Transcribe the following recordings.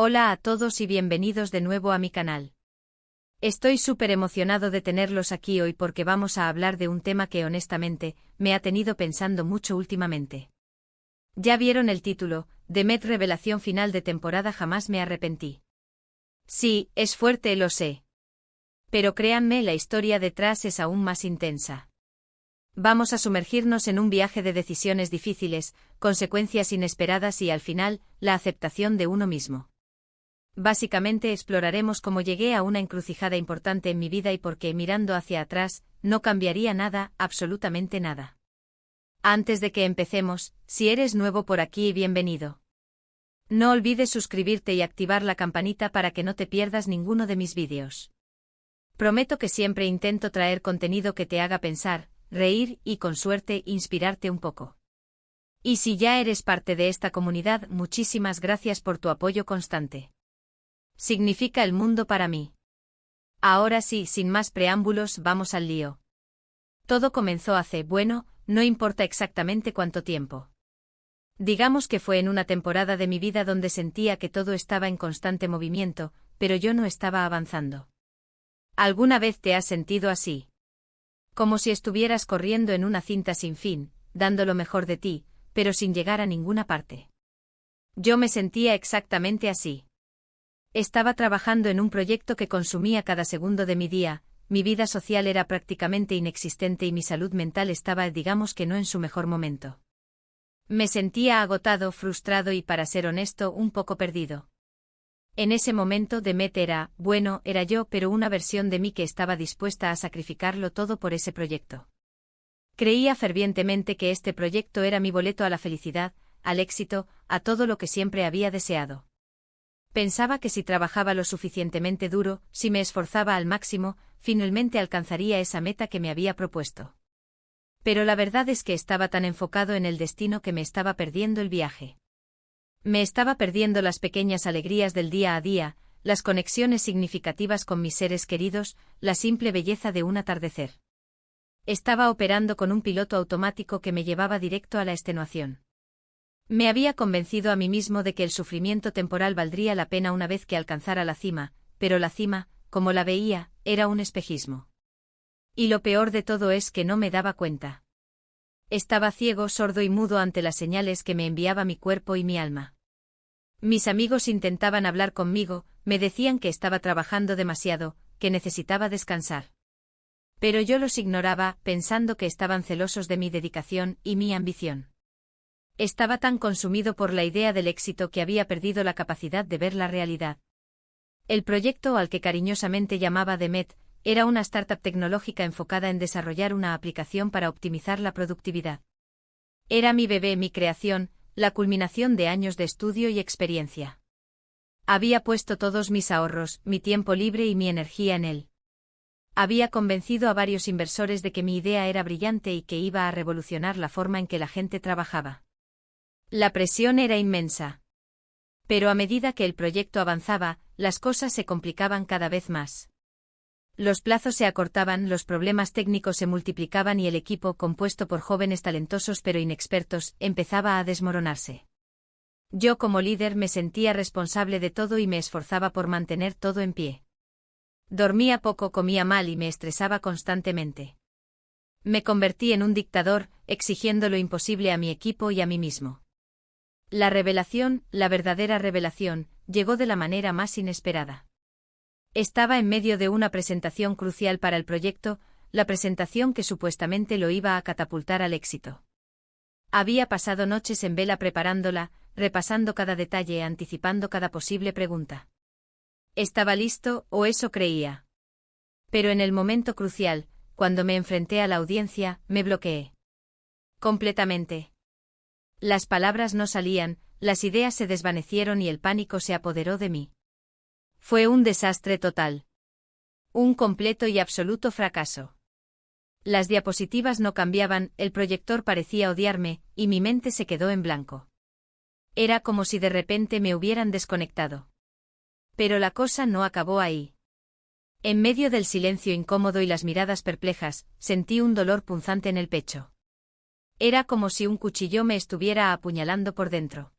Hola a todos y bienvenidos de nuevo a mi canal. Estoy súper emocionado de tenerlos aquí hoy porque vamos a hablar de un tema que honestamente, me ha tenido pensando mucho últimamente. Ya vieron el título, The Met revelación final de temporada jamás me arrepentí. Sí, es fuerte, lo sé. Pero créanme, la historia detrás es aún más intensa. Vamos a sumergirnos en un viaje de decisiones difíciles, consecuencias inesperadas y al final, la aceptación de uno mismo. Básicamente exploraremos cómo llegué a una encrucijada importante en mi vida y por qué, mirando hacia atrás, no cambiaría nada, absolutamente nada. Antes de que empecemos, si eres nuevo por aquí, bienvenido. No olvides suscribirte y activar la campanita para que no te pierdas ninguno de mis vídeos. Prometo que siempre intento traer contenido que te haga pensar, reír y, con suerte, inspirarte un poco. Y si ya eres parte de esta comunidad, muchísimas gracias por tu apoyo constante. Significa el mundo para mí. Ahora sí, sin más preámbulos, vamos al lío. Todo comenzó hace, bueno, no importa exactamente cuánto tiempo. Digamos que fue en una temporada de mi vida donde sentía que todo estaba en constante movimiento, pero yo no estaba avanzando. ¿Alguna vez te has sentido así? Como si estuvieras corriendo en una cinta sin fin, dando lo mejor de ti, pero sin llegar a ninguna parte. Yo me sentía exactamente así. Estaba trabajando en un proyecto que consumía cada segundo de mi día, mi vida social era prácticamente inexistente y mi salud mental estaba, digamos que no en su mejor momento. Me sentía agotado, frustrado y, para ser honesto, un poco perdido. En ese momento The Met era, bueno, era yo, pero una versión de mí que estaba dispuesta a sacrificarlo todo por ese proyecto. Creía fervientemente que este proyecto era mi boleto a la felicidad, al éxito, a todo lo que siempre había deseado. Pensaba que si trabajaba lo suficientemente duro, si me esforzaba al máximo, finalmente alcanzaría esa meta que me había propuesto. Pero la verdad es que estaba tan enfocado en el destino que me estaba perdiendo el viaje. Me estaba perdiendo las pequeñas alegrías del día a día, las conexiones significativas con mis seres queridos, la simple belleza de un atardecer. Estaba operando con un piloto automático que me llevaba directo a la extenuación. Me había convencido a mí mismo de que el sufrimiento temporal valdría la pena una vez que alcanzara la cima, pero la cima, como la veía, era un espejismo. Y lo peor de todo es que no me daba cuenta. Estaba ciego, sordo y mudo ante las señales que me enviaba mi cuerpo y mi alma. Mis amigos intentaban hablar conmigo, me decían que estaba trabajando demasiado, que necesitaba descansar. Pero yo los ignoraba, pensando que estaban celosos de mi dedicación y mi ambición. Estaba tan consumido por la idea del éxito que había perdido la capacidad de ver la realidad. El proyecto, al que cariñosamente llamaba The Met, era una startup tecnológica enfocada en desarrollar una aplicación para optimizar la productividad. Era mi bebé, mi creación, la culminación de años de estudio y experiencia. Había puesto todos mis ahorros, mi tiempo libre y mi energía en él. Había convencido a varios inversores de que mi idea era brillante y que iba a revolucionar la forma en que la gente trabajaba. La presión era inmensa. Pero a medida que el proyecto avanzaba, las cosas se complicaban cada vez más. Los plazos se acortaban, los problemas técnicos se multiplicaban y el equipo, compuesto por jóvenes talentosos pero inexpertos, empezaba a desmoronarse. Yo, como líder, me sentía responsable de todo y me esforzaba por mantener todo en pie. Dormía poco, comía mal y me estresaba constantemente. Me convertí en un dictador, exigiendo lo imposible a mi equipo y a mí mismo. La revelación, la verdadera revelación, llegó de la manera más inesperada. Estaba en medio de una presentación crucial para el proyecto, la presentación que supuestamente lo iba a catapultar al éxito. Había pasado noches en vela preparándola, repasando cada detalle, anticipando cada posible pregunta. Estaba listo, o eso creía. Pero en el momento crucial, cuando me enfrenté a la audiencia, me bloqueé. Completamente. Las palabras no salían, las ideas se desvanecieron y el pánico se apoderó de mí. Fue un desastre total. Un completo y absoluto fracaso. Las diapositivas no cambiaban, el proyector parecía odiarme, y mi mente se quedó en blanco. Era como si de repente me hubieran desconectado. Pero la cosa no acabó ahí. En medio del silencio incómodo y las miradas perplejas, sentí un dolor punzante en el pecho. Era como si un cuchillo me estuviera apuñalando por dentro.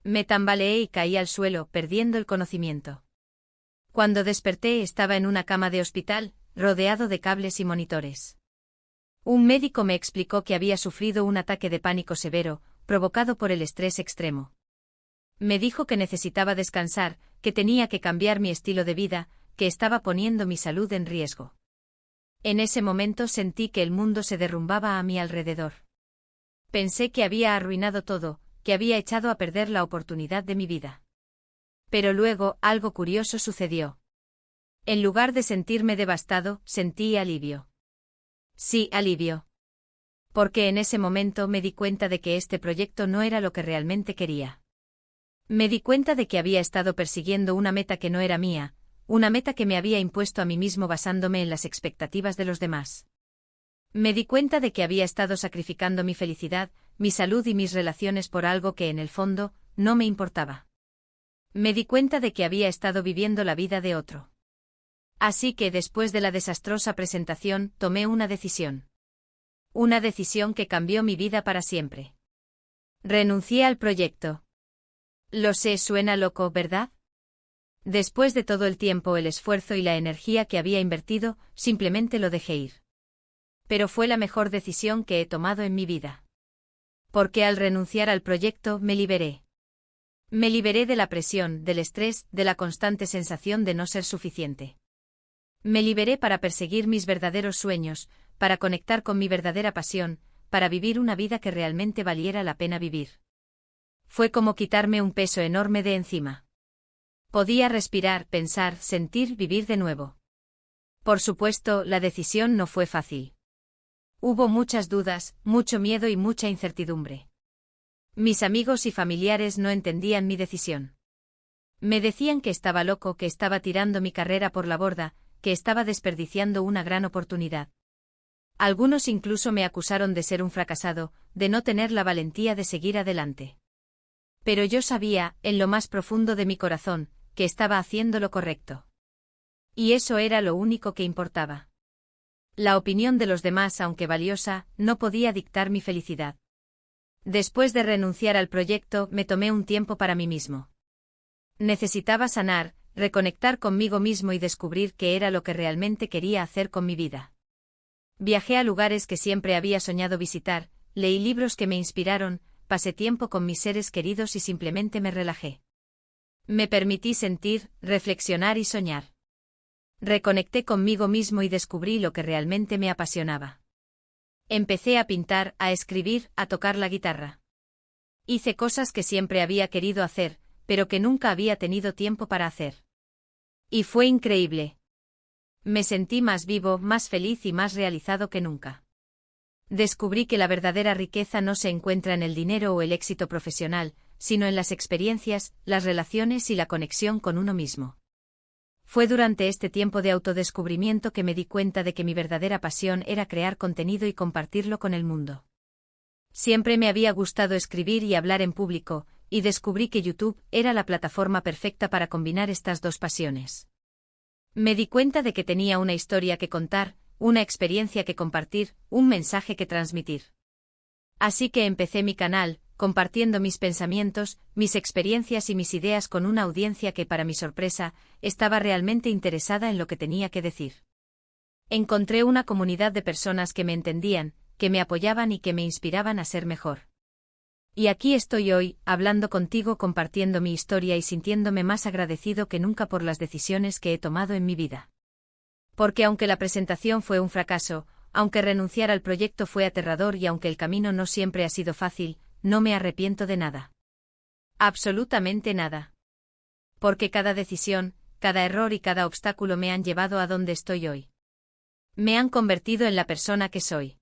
Me tambaleé y caí al suelo, perdiendo el conocimiento. Cuando desperté estaba en una cama de hospital, rodeado de cables y monitores. Un médico me explicó que había sufrido un ataque de pánico severo, provocado por el estrés extremo. Me dijo que necesitaba descansar, que tenía que cambiar mi estilo de vida, que estaba poniendo mi salud en riesgo. En ese momento sentí que el mundo se derrumbaba a mi alrededor. Pensé que había arruinado todo, que había echado a perder la oportunidad de mi vida. Pero luego, algo curioso sucedió. En lugar de sentirme devastado, sentí alivio. Sí, alivio. Porque en ese momento me di cuenta de que este proyecto no era lo que realmente quería. Me di cuenta de que había estado persiguiendo una meta que no era mía, una meta que me había impuesto a mí mismo basándome en las expectativas de los demás. Me di cuenta de que había estado sacrificando mi felicidad, mi salud y mis relaciones por algo que en el fondo, no me importaba. Me di cuenta de que había estado viviendo la vida de otro. Así que después de la desastrosa presentación, tomé una decisión. Una decisión que cambió mi vida para siempre. Renuncié al proyecto. Lo sé, suena loco, ¿verdad? Después de todo el tiempo, el esfuerzo y la energía que había invertido, simplemente lo dejé ir. Pero fue la mejor decisión que he tomado en mi vida. Porque al renunciar al proyecto, me liberé. Me liberé de la presión, del estrés, de la constante sensación de no ser suficiente. Me liberé para perseguir mis verdaderos sueños, para conectar con mi verdadera pasión, para vivir una vida que realmente valiera la pena vivir. Fue como quitarme un peso enorme de encima. Podía respirar, pensar, sentir, vivir de nuevo. Por supuesto, la decisión no fue fácil. Hubo muchas dudas, mucho miedo y mucha incertidumbre. Mis amigos y familiares no entendían mi decisión. Me decían que estaba loco, que estaba tirando mi carrera por la borda, que estaba desperdiciando una gran oportunidad. Algunos incluso me acusaron de ser un fracasado, de no tener la valentía de seguir adelante. Pero yo sabía, en lo más profundo de mi corazón, que estaba haciendo lo correcto. Y eso era lo único que importaba. La opinión de los demás, aunque valiosa, no podía dictar mi felicidad. Después de renunciar al proyecto, me tomé un tiempo para mí mismo. Necesitaba sanar, reconectar conmigo mismo y descubrir qué era lo que realmente quería hacer con mi vida. Viajé a lugares que siempre había soñado visitar, leí libros que me inspiraron, pasé tiempo con mis seres queridos y simplemente me relajé. Me permití sentir, reflexionar y soñar. Reconecté conmigo mismo y descubrí lo que realmente me apasionaba. Empecé a pintar, a escribir, a tocar la guitarra. Hice cosas que siempre había querido hacer, pero que nunca había tenido tiempo para hacer. Y fue increíble. Me sentí más vivo, más feliz y más realizado que nunca. Descubrí que la verdadera riqueza no se encuentra en el dinero o el éxito profesional, sino en las experiencias, las relaciones y la conexión con uno mismo. Fue durante este tiempo de autodescubrimiento que me di cuenta de que mi verdadera pasión era crear contenido y compartirlo con el mundo. Siempre me había gustado escribir y hablar en público, y descubrí que YouTube era la plataforma perfecta para combinar estas dos pasiones. Me di cuenta de que tenía una historia que contar, una experiencia que compartir, un mensaje que transmitir. Así que empecé mi canal, compartiendo mis pensamientos, mis experiencias y mis ideas con una audiencia que, para mi sorpresa, estaba realmente interesada en lo que tenía que decir. Encontré una comunidad de personas que me entendían, que me apoyaban y que me inspiraban a ser mejor. Y aquí estoy hoy, hablando contigo, compartiendo mi historia y sintiéndome más agradecido que nunca por las decisiones que he tomado en mi vida. Porque aunque la presentación fue un fracaso, aunque renunciar al proyecto fue aterrador y aunque el camino no siempre ha sido fácil, no me arrepiento de nada. Absolutamente nada. Porque cada decisión, cada error y cada obstáculo me han llevado a donde estoy hoy. Me han convertido en la persona que soy.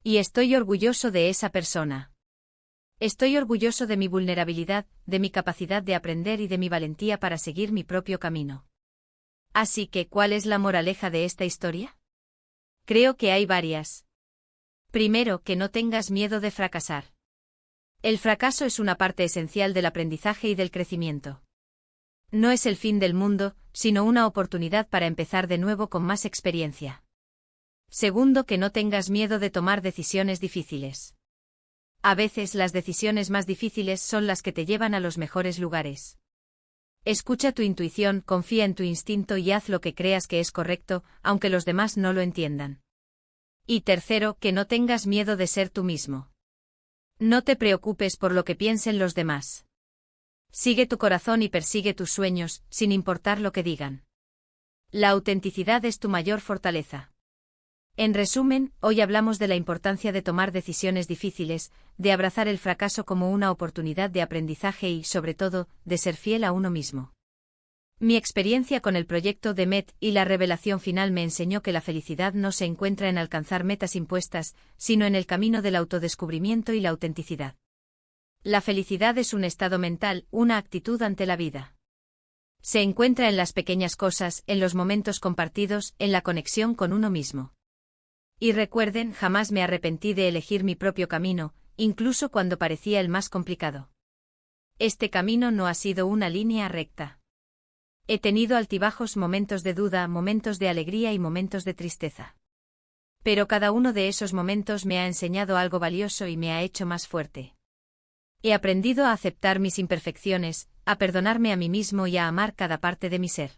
Y estoy orgulloso de esa persona. Estoy orgulloso de mi vulnerabilidad, de mi capacidad de aprender y de mi valentía para seguir mi propio camino. Así que, ¿cuál es la moraleja de esta historia? Creo que hay varias. Primero, que no tengas miedo de fracasar. El fracaso es una parte esencial del aprendizaje y del crecimiento. No es el fin del mundo, sino una oportunidad para empezar de nuevo con más experiencia. Segundo, que no tengas miedo de tomar decisiones difíciles. A veces las decisiones más difíciles son las que te llevan a los mejores lugares. Escucha tu intuición, confía en tu instinto y haz lo que creas que es correcto, aunque los demás no lo entiendan. Y tercero, que no tengas miedo de ser tú mismo. No te preocupes por lo que piensen los demás. Sigue tu corazón y persigue tus sueños, sin importar lo que digan. La autenticidad es tu mayor fortaleza. En resumen, hoy hablamos de la importancia de tomar decisiones difíciles, de abrazar el fracaso como una oportunidad de aprendizaje y, sobre todo, de ser fiel a uno mismo. Mi experiencia con el proyecto de MET y la revelación final me enseñó que la felicidad no se encuentra en alcanzar metas impuestas, sino en el camino del autodescubrimiento y la autenticidad. La felicidad es un estado mental, una actitud ante la vida. Se encuentra en las pequeñas cosas, en los momentos compartidos, en la conexión con uno mismo. Y recuerden, jamás me arrepentí de elegir mi propio camino, incluso cuando parecía el más complicado. Este camino no ha sido una línea recta. He tenido altibajos, momentos de duda, momentos de alegría y momentos de tristeza. Pero cada uno de esos momentos me ha enseñado algo valioso y me ha hecho más fuerte. He aprendido a aceptar mis imperfecciones, a perdonarme a mí mismo y a amar cada parte de mi ser.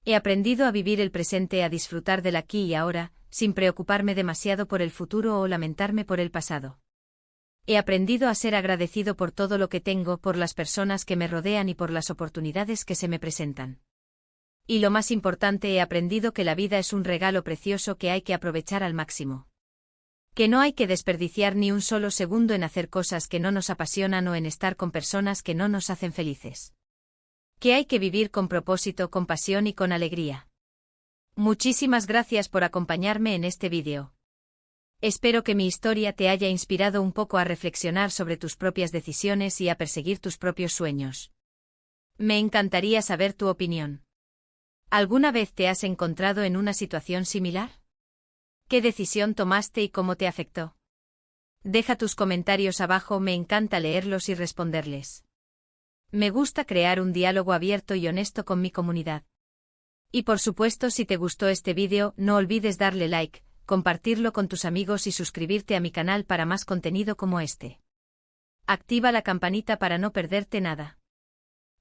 He aprendido a vivir el presente, a disfrutar del aquí y ahora, sin preocuparme demasiado por el futuro o lamentarme por el pasado. He aprendido a ser agradecido por todo lo que tengo, por las personas que me rodean y por las oportunidades que se me presentan. Y lo más importante, he aprendido que la vida es un regalo precioso que hay que aprovechar al máximo. Que no hay que desperdiciar ni un solo segundo en hacer cosas que no nos apasionan o en estar con personas que no nos hacen felices. Que hay que vivir con propósito, con pasión y con alegría. Muchísimas gracias por acompañarme en este vídeo. Espero que mi historia te haya inspirado un poco a reflexionar sobre tus propias decisiones y a perseguir tus propios sueños. Me encantaría saber tu opinión. ¿Alguna vez te has encontrado en una situación similar? ¿Qué decisión tomaste y cómo te afectó? Deja tus comentarios abajo, me encanta leerlos y responderles. Me gusta crear un diálogo abierto y honesto con mi comunidad. Y por supuesto, si te gustó este vídeo, no olvides darle like, compartirlo con tus amigos y suscribirte a mi canal para más contenido como este. Activa la campanita para no perderte nada.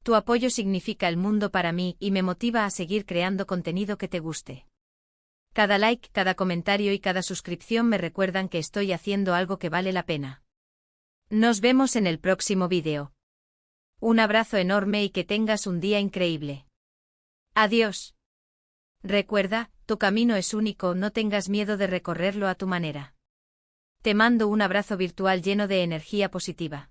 Tu apoyo significa el mundo para mí y me motiva a seguir creando contenido que te guste. Cada like, cada comentario y cada suscripción me recuerdan que estoy haciendo algo que vale la pena. Nos vemos en el próximo vídeo. Un abrazo enorme y que tengas un día increíble. Adiós. Recuerda, tu camino es único, no tengas miedo de recorrerlo a tu manera. Te mando un abrazo virtual lleno de energía positiva.